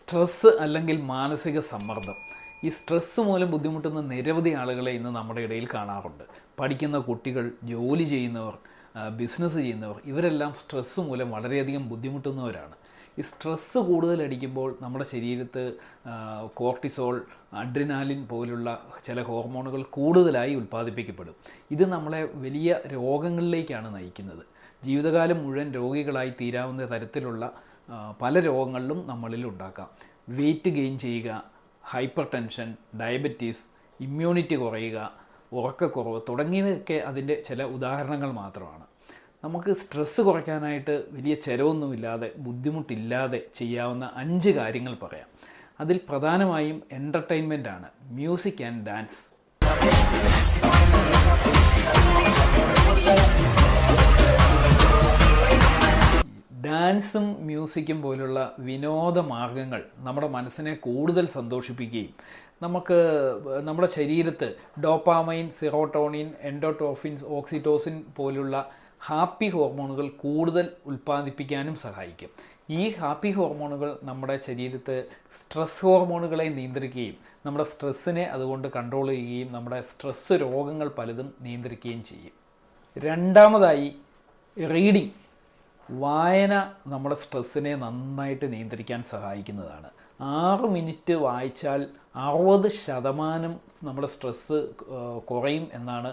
Stress അല്ലെങ്കിൽ മാനസിക സമ്മർദ്ദം. ഈ സ്ട്രെസ്സ് മൂലം ബുദ്ധിമുട്ടുന്ന നിരവധി ആളുകളെ ഇന്ന് നമ്മുടെ ഇടയിൽ കാണാറുണ്ട്. പഠിക്കുന്ന കുട്ടികൾ, ജോലി ചെയ്യുന്നവർ, ബിസിനസ് ചെയ്യുന്നവർ, ഇവരെല്ലാം സ്ട്രെസ്സ് മൂലം വളരെയധികം ബുദ്ധിമുട്ടുന്നവരാണ്. ഈ സ്ട്രെസ്സ് കൂടുതലടിക്കുമ്പോൾ നമ്മുടെ ശരീരത്ത് കോർട്ടിസോൾ, അഡ്രിനാലിൻ പോലുള്ള ചില ഹോർമോണുകൾ കൂടുതലായി ഉൽപ്പാദിപ്പിക്കപ്പെടും. ഇത് നമ്മളെ വലിയ രോഗങ്ങളിലേക്കാണ് നയിക്കുന്നത്. ജീവിതകാലം മുഴുവൻ രോഗികളായി തീരാവുന്ന തരത്തിലുള്ള പല രോഗങ്ങളിലും നമ്മളിൽ ഉണ്ടാക്കാം. വെയിറ്റ് ഗെയിൻ ചെയ്യുക, ഹൈപ്പർ ടെൻഷൻ, ഡയബറ്റീസ്, ഇമ്മ്യൂണിറ്റി കുറയുക, ഉറക്കക്കുറവ് തുടങ്ങിയവയൊക്കെ അതിൻ്റെ ചില ഉദാഹരണങ്ങൾ മാത്രമാണ്. നമുക്ക് സ്ട്രെസ്സ് കുറയ്ക്കാനായിട്ട് വലിയ ചിലവൊന്നുമില്ലാതെ, ബുദ്ധിമുട്ടില്ലാതെ ചെയ്യാവുന്ന 5 കാര്യങ്ങൾ പറയാം. അതിൽ പ്രധാനമായും എൻ്റർടൈൻമെൻറ്റാണ്, മ്യൂസിക് ആൻഡ് ഡാൻസ്. ഡാൻസും മ്യൂസിക്കും പോലുള്ള വിനോദ മാർഗങ്ങൾ നമ്മുടെ മനസ്സിനെ കൂടുതൽ സന്തോഷിപ്പിക്കുകയും നമ്മുടെ ശരീരത്ത് ഡോപ്പാമൈൻ, സെറോട്ടോണിൻ, എൻഡോടോഫിൻസ്, ഓക്സിറ്റോസിൻ പോലുള്ള ഹാപ്പി ഹോർമോണുകൾ കൂടുതൽ ഉൽപ്പാദിപ്പിക്കാനും സഹായിക്കും. ഈ ഹാപ്പി ഹോർമോണുകൾ നമ്മുടെ ശരീരത്ത് സ്ട്രെസ് ഹോർമോണുകളെ നിയന്ത്രിക്കുകയും നമ്മുടെ സ്ട്രെസ്സിനെ അതുകൊണ്ട് കൺട്രോൾ ചെയ്യുകയും നമ്മുടെ സ്ട്രെസ്സ് രോഗങ്ങൾ പലതും നിയന്ത്രിക്കുകയും ചെയ്യും. രണ്ടാമതായി റീഡിങ്. വായന നമ്മുടെ സ്ട്രെസ്സിനെ നന്നായിട്ട് നിയന്ത്രിക്കാൻ സഹായിക്കുന്നതാണ്. 6 മിനിറ്റ് വായിച്ചാൽ 60% നമ്മുടെ സ്ട്രെസ്സ് കുറയും എന്നാണ്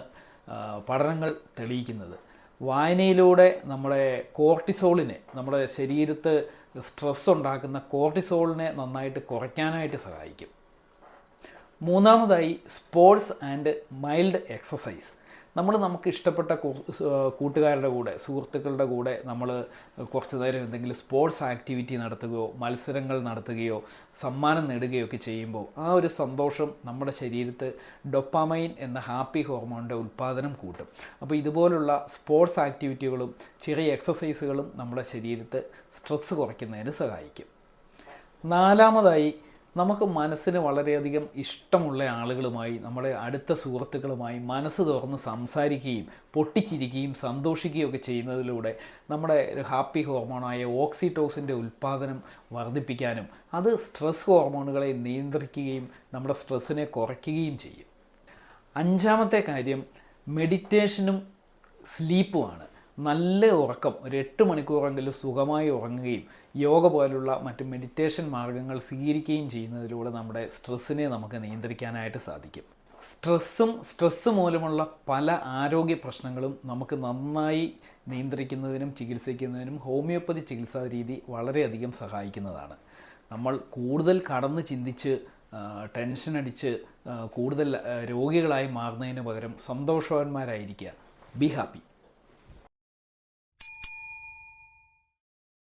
പഠനങ്ങൾ തെളിയിക്കുന്നത്. വായനയിലൂടെ നമ്മുടെ കോർട്ടിസോളിനെ, നമ്മുടെ ശരീരത്ത് സ്ട്രെസ് ഉണ്ടാക്കുന്ന കോർട്ടിസോളിനെ നന്നായിട്ട് കുറയ്ക്കാനായിട്ട് സഹായിക്കും. മൂന്നാമതായി സ്പോർട്സ് ആൻഡ് മൈൽഡ് എക്സസൈസ്. നമുക്ക് ഇഷ്ടപ്പെട്ട കൂട്ടുകാരുടെ കൂടെ, സുഹൃത്തുക്കളുടെ കൂടെ നമ്മൾ കുറച്ച് നേരം എന്തെങ്കിലും സ്പോർട്സ് ആക്ടിവിറ്റി നടത്തുകയോ മത്സരങ്ങൾ നടത്തുകയോ സമ്മാനം നേടുകയോ ഒക്കെ ചെയ്യുമ്പോൾ ആ ഒരു സന്തോഷം നമ്മുടെ ശരീരത്ത് ഡോപ്പാമൈൻ എന്ന ഹാപ്പി ഹോർമോണിൻ്റെ ഉൽപ്പാദനം കൂട്ടും. അപ്പോൾ ഇതുപോലുള്ള സ്പോർട്സ് ആക്ടിവിറ്റികളും ചെറിയ എക്സസൈസുകളും നമ്മുടെ ശരീരത്ത് സ്ട്രെസ്സ് കുറയ്ക്കുന്നതിന് സഹായിക്കും. നാലാമതായി, നമുക്ക് മനസ്സിന് വളരെയധികം ഇഷ്ടമുള്ള ആളുകളുമായി, നമ്മുടെ അടുത്ത സുഹൃത്തുക്കളുമായി മനസ്സ് തുറന്ന് സംസാരിക്കുകയും പൊട്ടിച്ചിരിക്കുകയും സന്തോഷിക്കുകയും ഒക്കെ ചെയ്യുന്നതിലൂടെ നമ്മുടെ ഹാപ്പി ഹോർമോണായ ഓക്സിറ്റോസിൻ്റെ ഉൽപ്പാദനം വർദ്ധിപ്പിക്കാനും അത് സ്ട്രെസ് ഹോർമോണുകളെ നിയന്ത്രിക്കുകയും നമ്മുടെ സ്ട്രെസ്സിനെ കുറയ്ക്കുകയും ചെയ്യും. അഞ്ചാമത്തെ കാര്യം മെഡിറ്റേഷനും സ്ലീപ്പുമാണ്. നല്ല ഉറക്കം, ഒരു 8 മണിക്കൂറെങ്കിലും സുഖമായി ഉറങ്ങുകയും യോഗ പോലുള്ള മറ്റ് മെഡിറ്റേഷൻ മാർഗങ്ങൾ സ്വീകരിക്കുകയും ചെയ്യുന്നതിലൂടെ നമ്മുടെ സ്ട്രെസ്സിനെ നമുക്ക് നിയന്ത്രിക്കാനായിട്ട് സാധിക്കും. സ്ട്രെസ്സ് മൂലമുള്ള പല ആരോഗ്യ പ്രശ്നങ്ങളും നമുക്ക് നന്നായി നിയന്ത്രിക്കുന്നതിനും ചികിത്സിക്കുന്നതിനും ഹോമിയോപ്പതി ചികിത്സാ രീതി വളരെയധികം സഹായിക്കുന്നതാണ്. നമ്മൾ കൂടുതൽ കടന്ന് ചിന്തിച്ച് ടെൻഷൻ അടിച്ച് കൂടുതൽ രോഗികളായി മാറുന്നതിന് പകരം സന്തോഷവാന്മാരായിരിക്കുക. Be happy.